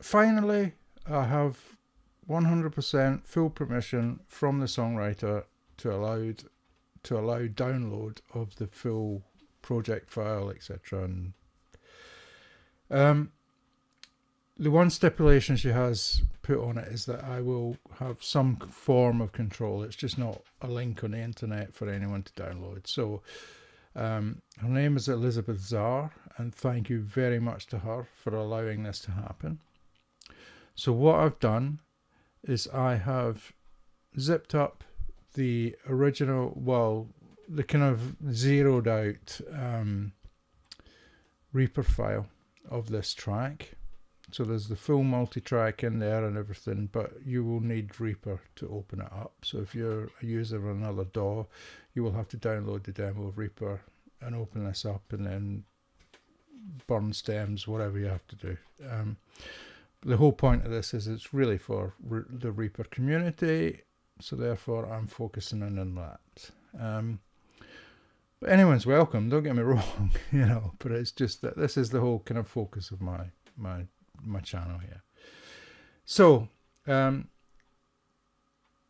Finally, I have 100% full permission from the songwriter to allow download of the full project file, etc. And the one stipulation she has put on it is that I will have some form of control. It's just not a link on the internet for anyone to download. So her name is Elizabeth Czar, and thank you very much to her for allowing this to happen. So what I've done is I have zipped up the original, well, the kind of zeroed out Reaper file of this track. So there's the full multi-track in there and everything, but you will need Reaper to open it up. So if you're a user of another DAW, you will have to download the demo of Reaper and open this up and then burn stems, whatever you have to do. The whole point of this is it's really for the Reaper community, so therefore I'm focusing in on that. But anyone's welcome, don't get me wrong, you know, but it's just that this is the whole kind of focus of my channel here. So,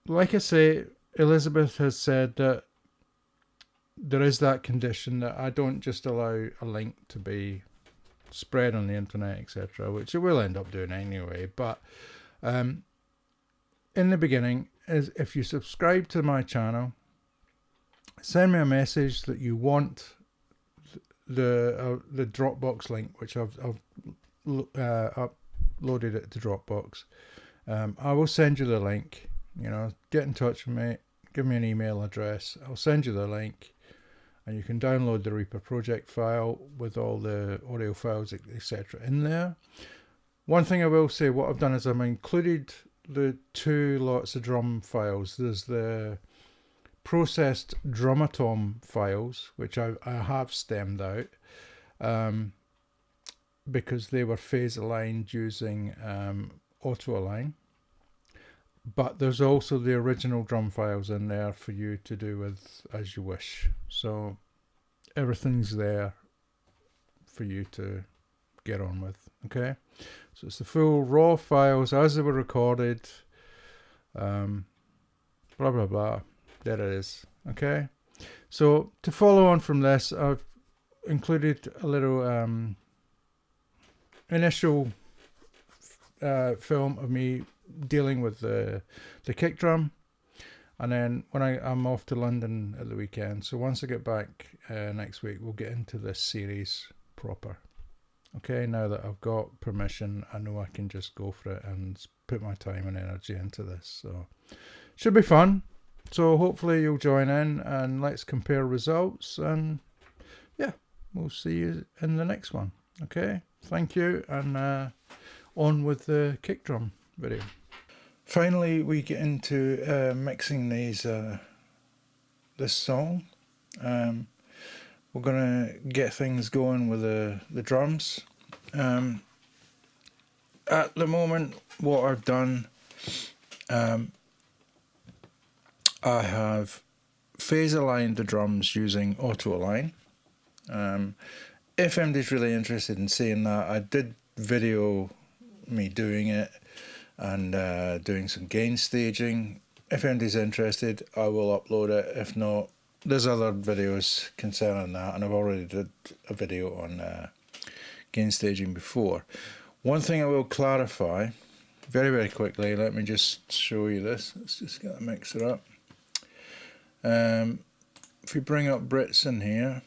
like I say, Elizabeth has said that there is that condition that I don't just allow a link to be spread on the internet, etc., which it will end up doing anyway. But in the beginning, is if you subscribe to my channel, send me a message that you want the Dropbox link, which I've uploaded it to Dropbox. I will send you the link. You know, get in touch with me, give me an email address, I'll send you the link, and you can download the Reaper project file with all the audio files, etc. in there. One thing I will say, what I've done is I've included the 2 lots of drum files. There's the processed Drumatom files, which I have stemmed out because they were phase aligned using auto align. But there's also the original drum files in there for you to do with as you wish. So everything's there for you to get on with. Okay, so it's the full raw files as they were recorded. Blah blah blah. There it is. Okay, so to follow on from this, I've included a little initial film of me dealing with the kick drum, and then when I'm off to London at the weekend, so once I get back next week, we'll get into this series proper. Okay, now that I've got permission, I know I can just go for it and put my time and energy into this, so should be fun. So hopefully you'll join in and let's compare results, and yeah, we'll see you in the next one. Okay, thank you, and on with the kick drum video. Finally, we get into mixing these this song. We're gonna get things going with the drums. At the moment, what I've done, I have phase aligned the drums using auto align. If anybody's really interested in seeing that, I did video me doing it and doing some gain staging. If anybody's interested, I will upload it. If not, there's other videos concerning that, and I've already did a video on gain staging before. One thing I will clarify very, very quickly, let me just show you this. Let's just get the mixer up. If we bring up Brits in here,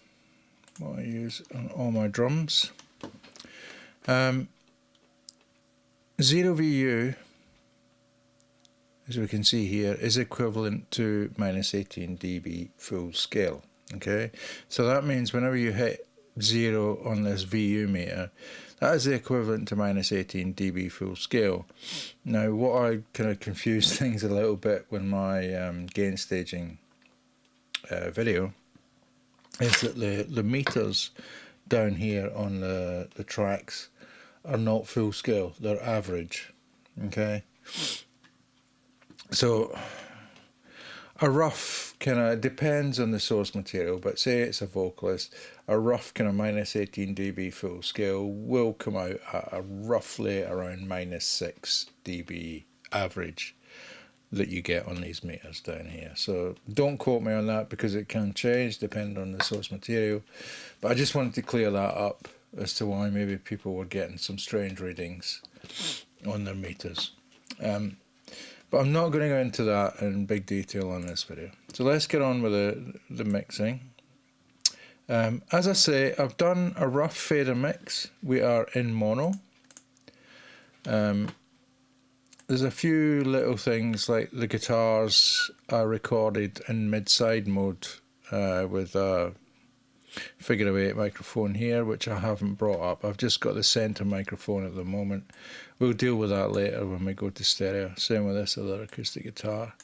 what I use on all my drums, 0 VU, as we can see here, is equivalent to -18 dB full scale. Okay, so that means whenever you hit 0 on this VU meter, that is the equivalent to -18 dB full scale. Now, what I kind of confused things a little bit with my gain staging video is that the meters down here on the tracks are not full scale, they're average. Okay, so a rough kind of, depends on the source material, but say it's a vocalist, a rough kind of minus 18 dB full scale will come out at a roughly around minus 6 dB average that you get on these meters down here. So don't quote me on that because it can change depending on the source material, but I just wanted to clear that up as to why maybe people were getting some strange readings on their meters. But I'm not going to go into that in big detail on this video. So let's get on with the mixing. As I say, I've done a rough fader mix. We are in mono. There's a few little things like the guitars are recorded in mid-side mode with a figure of 8 microphone here, which I haven't brought up. I've just got the center microphone at the moment. We'll deal with that later when we go to stereo. Same with this other acoustic guitar.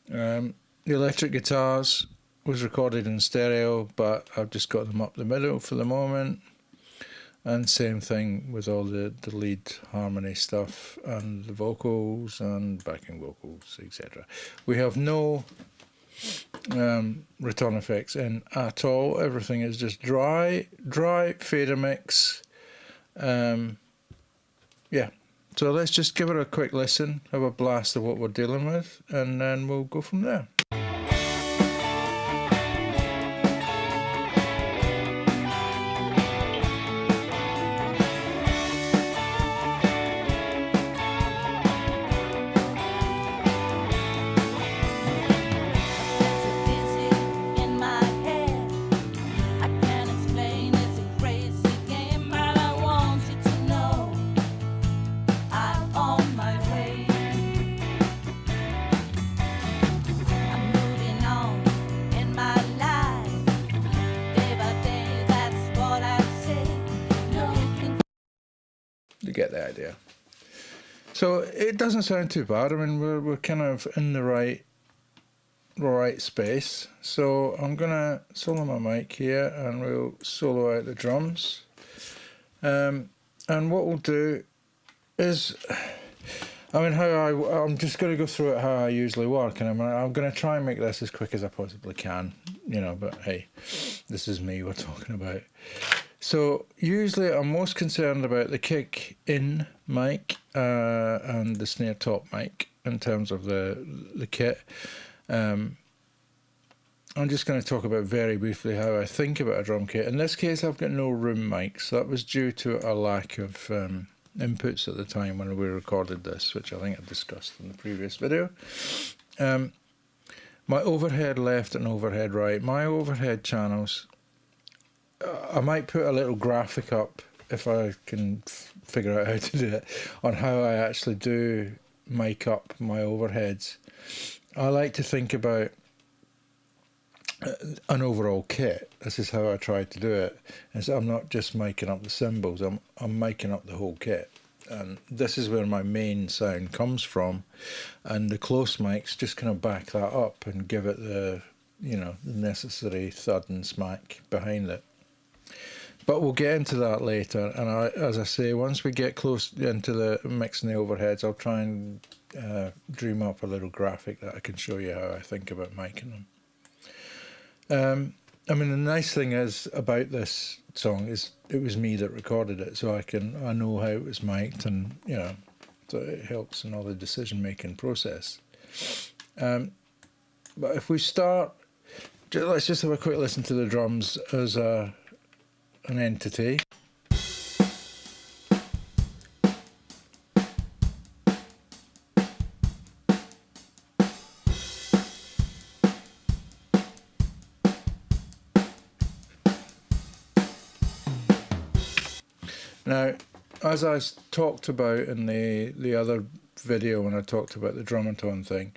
The electric guitars was recorded in stereo, but I've just got them up the middle for the moment. And same thing with all the lead harmony stuff and the vocals and backing vocals, etc. We have no return effects in at all. Everything is just dry fader mix. Yeah, so let's just give it a quick listen, have a blast of what we're dealing with, and then we'll go from there. You get the idea. So it doesn't sound too bad. I mean, we're kind of in the right space. So I'm gonna solo my mic here, and we'll solo out the drums. And what we'll do is, I mean, I'm just going to go through it how I usually work, and I'm going to try and make this as quick as I possibly can, you know. But hey, this is me we're talking about. So usually I'm most concerned about the kick in mic and the snare top mic in terms of the kit. I'm just going to talk about very briefly how I think about a drum kit. In this case, I've got no room mics. That was due to a lack of inputs at the time when we recorded this, which I think I discussed in the previous video. My overhead left and overhead right. My overhead channels, I might put a little graphic up if I can figure out how to do it, on how I actually do mic up my overheads. I like to think about an overall kit. This is how I try to do it. And so I'm not just miking up the cymbals, I'm miking up the whole kit. And this is where my main sound comes from, and the close mics just kind of back that up and give it the, you know, the necessary thud and smack behind it. But we'll get into that later, and as I say, once we get close into the mixing the overheads, I'll try and dream up a little graphic that I can show you how I think about miking them. I mean, the nice thing is about this song is it was me that recorded it, so I know how it was mic'd, and you know, so it helps in all the decision making process. But if we start, let's just have a quick listen to the drums as an entity. Now, as I talked about in the other video when I talked about the drum and tone thing,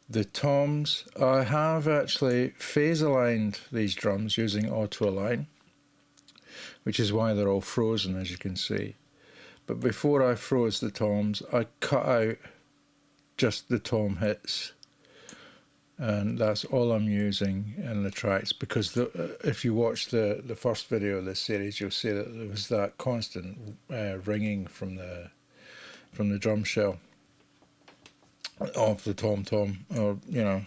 the toms, I have actually phase aligned these drums using auto align, which is why they're all frozen, as you can see. But before I froze the toms, I cut out just the tom hits, and that's all I'm using in the tracks, because if you watch the first video of this series, you'll see that there was that constant ringing from the drum shell of the tom, or you know,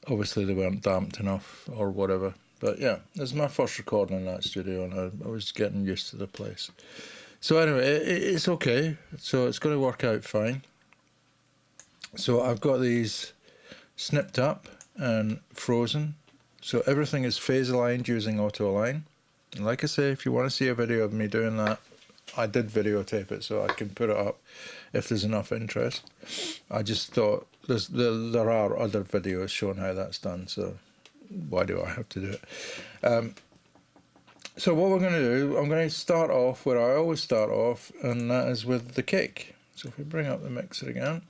obviously they weren't damped enough or whatever. But yeah, this is my first recording in that studio, and I was getting used to the place. So anyway, it's okay. So it's going to work out fine. So I've got these snipped up and frozen. So everything is phase aligned using auto align. And like I say, if you want to see a video of me doing that, I did videotape it, so I can put it up if there's enough interest. I just thought there are other videos showing how that's done, so why do I have to do it? So what we're going to do, I'm going to start off where I always start off, and that is with the kick. So if we bring up the mixer again,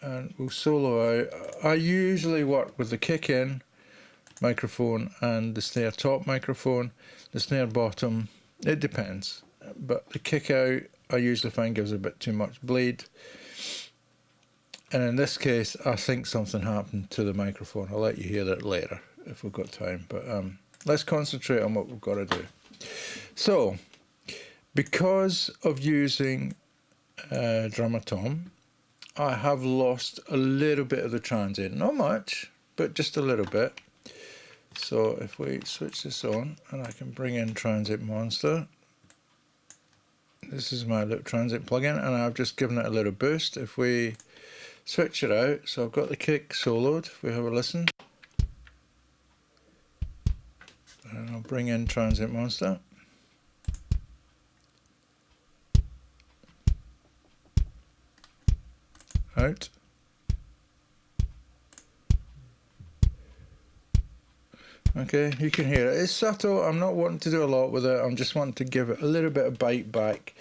and we'll solo out. I usually work with the kick in microphone and the snare top microphone, the snare bottom, it depends. But the kick out I usually find gives a bit too much bleed. And in this case, I think something happened to the microphone. I'll let you hear that later if we've got time. But let's concentrate on what we've got to do. So, because of using drummer tom, I have lost a little bit of the transient. Not much, but just a little bit. So if we switch this on, and I can bring in Transient Monster. This is my little transient plugin, and I've just given it a little boost. If we switch it out, so I've got the kick soloed, if we have a listen. And I'll bring in Transient Monster. Out. Okay, you can hear it. It's subtle. I'm not wanting to do a lot with it. I'm just wanting to give it a little bit of bite back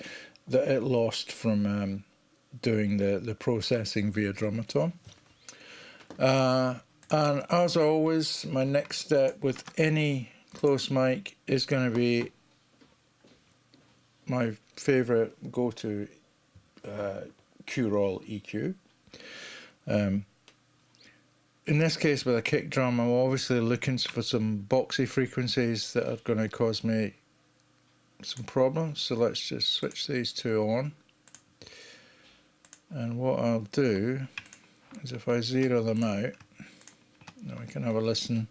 that it lost from doing the processing via drummer tom. And as always, my next step with any close mic is going to be my favourite go-to Q-roll EQ. In this case with a kick drum, I'm obviously looking for some boxy frequencies that are going to cause me some problems. So let's just switch these two on. And what I'll do is if I zero them out, now we can have a listen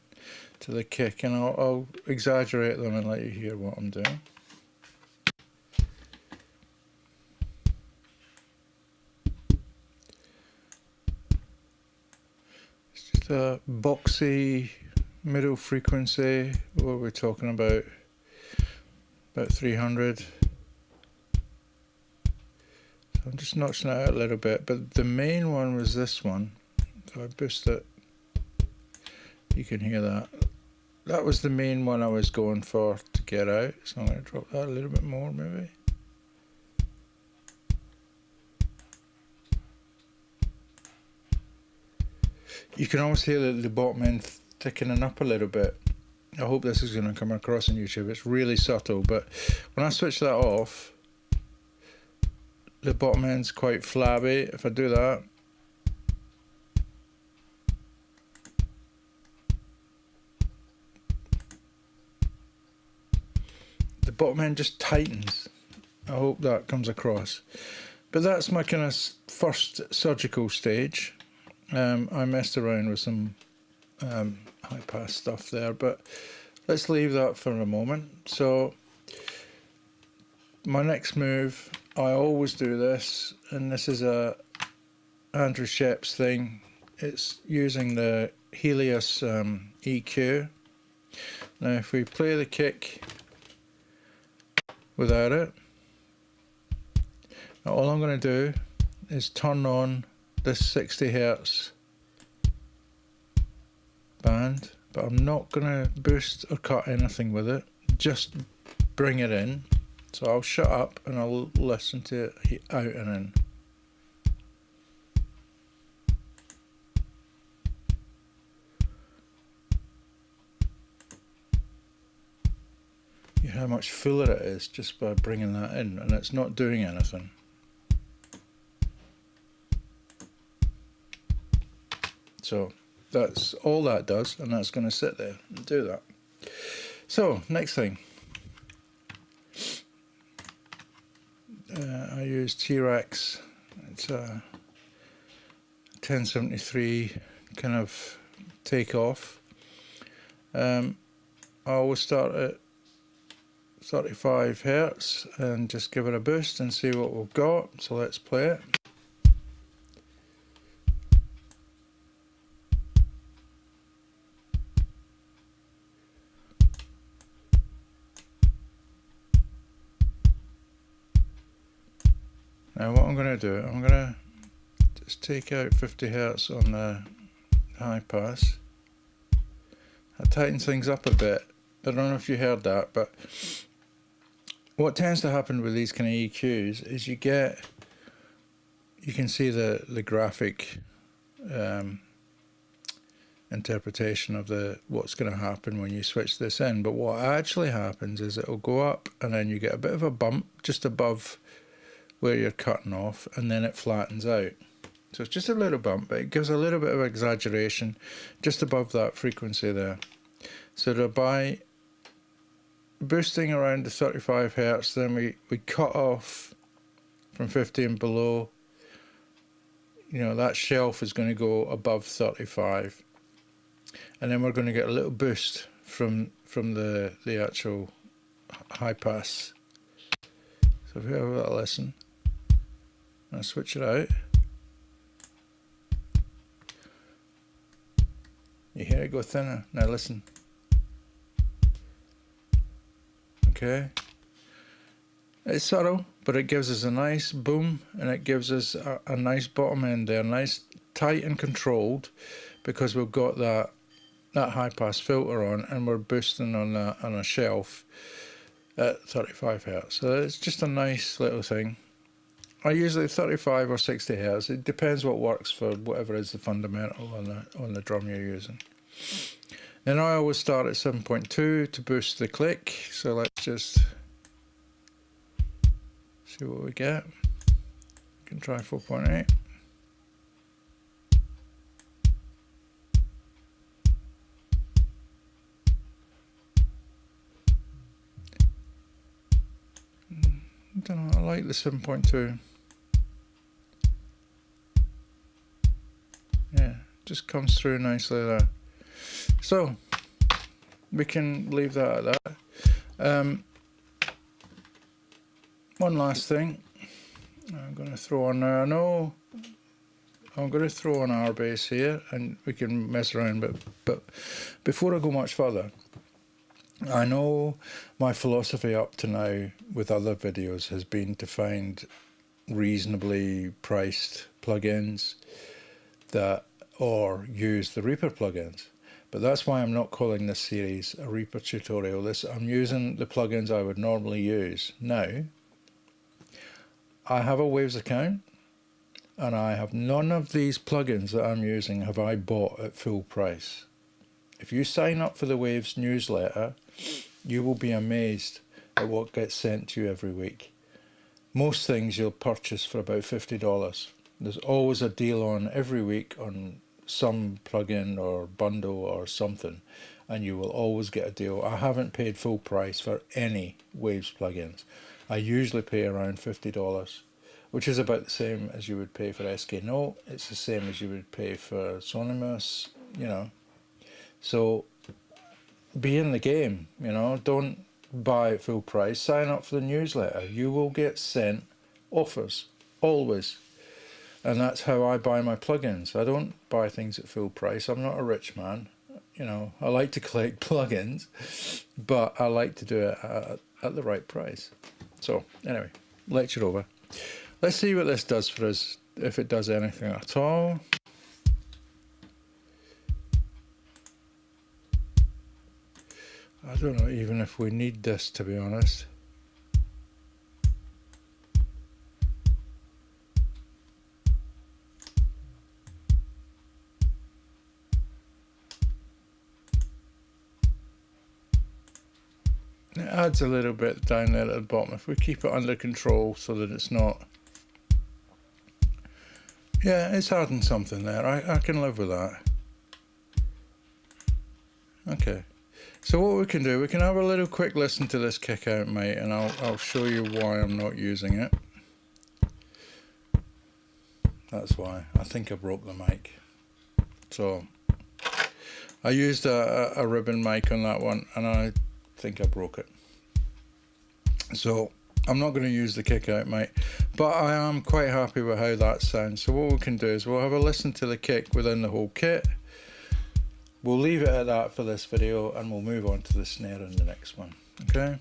to the kick, and I'll exaggerate them and let you hear what I'm doing. The boxy middle frequency, what we're talking about 300. So I'm just notching it out a little bit, but the main one was this one. So I boost it, you can hear that. That was the main one I was going for to get out, so I'm going to drop that a little bit more maybe. You can almost hear the bottom end thickening up a little bit. I hope this is going to come across on YouTube. It's really subtle, but when I switch that off, the bottom end's quite flabby. If I do that, the bottom end just tightens. I hope that comes across. But that's my kind of first surgical stage. I messed around with some high pass stuff there, but let's leave that for a moment. So my next move, I always do this, and this is a Andrew Shep's thing. It's using the Helios EQ. Now if we play the kick without it, now all I'm going to do is turn on this 60 Hertz band, but I'm not going to boost or cut anything with it, just bring it in. So I'll shut up and I'll listen to it out and in. You hear how much fuller it is just by bringing that in, and it's not doing anything. So that's all that does, and that's going to sit there and do that. So next thing, I use T-Rex. It's a 1073 kind of take off. I always start at 35 Hertz and just give it a boost and see what we've got. So let's play it. Now what I'm going to do, I'm going to just take out 50 Hertz on the high pass. That tightens things up a bit. I don't know if you heard that, but what tends to happen with these kind of EQs is you can see the graphic interpretation of what's going to happen when you switch this in. But what actually happens is it'll go up and then you get a bit of a bump just above where you're cutting off, and then it flattens out. So it's just a little bump, but it gives a little bit of exaggeration just above that frequency there. So by boosting around the 35 Hertz, then we cut off from 50 and below. You know, that shelf is going to go above 35, and then we're going to get a little boost from the actual high pass. So if we have a little listen, I'll switch it out. You hear it go thinner. Now listen. Okay. It's subtle, but it gives us a nice boom, and it gives us a nice bottom end there, nice tight and controlled, because we've got that high pass filter on, and we're boosting on a shelf at 35 Hertz. So it's just a nice little thing. I usually 35 or 60 Hertz. It depends what works for whatever is the fundamental on the drum you're using. Then I always start at 7.2 to boost the click. So let's just see what we get. We can try 4.8. I don't know, I like the 7.2. Yeah, just comes through nicely there. So we can leave that at that. One last thing I'm going to throw on there. I know I'm going to throw on our bass here, and we can mess around, but before I go much further, I know my philosophy up to now with other videos has been to find reasonably priced plugins or use the Reaper plugins. But that's why I'm not calling this series a Reaper tutorial. I'm using the plugins I would normally use. Now, I have a Waves account, and I have none of these plugins that I'm using have I bought at full price. If you sign up for the Waves newsletter, you will be amazed at what gets sent to you every week. Most things you'll purchase for about $50. There's always a deal on every week on some plugin or bundle or something, and you will always get a deal. I haven't paid full price for any Waves plugins. I usually pay around $50, which is about the same as you would pay for SK Note. It's the same as you would pay for Sonimus, you know. So be in the game, you know. Don't buy at full price. Sign up for the newsletter. You will get sent offers, always. And that's how I buy my plugins. I don't buy things at full price. I'm not a rich man. You know, I like to collect plugins, but I like to do it at the right price. So anyway, lecture over. Let's see what this does for us, if it does anything at all. I don't know even if we need this, to be honest. It adds a little bit down there at the bottom. If we keep it under control so that it's not... Yeah, it's adding something there. I can live with that. Okay. So what we can do, we can have a little quick listen to this kick out, mate, and I'll show you why I'm not using it. That's why. I think I broke the mic. So I used a ribbon mic on that one, and I think I broke it. So I'm not going to use the kick out mic, but I am quite happy with how that sounds. So what we can do is we'll have a listen to the kick within the whole kit. We'll leave it at that for this video, and we'll move on to the snare in the next one. Okay.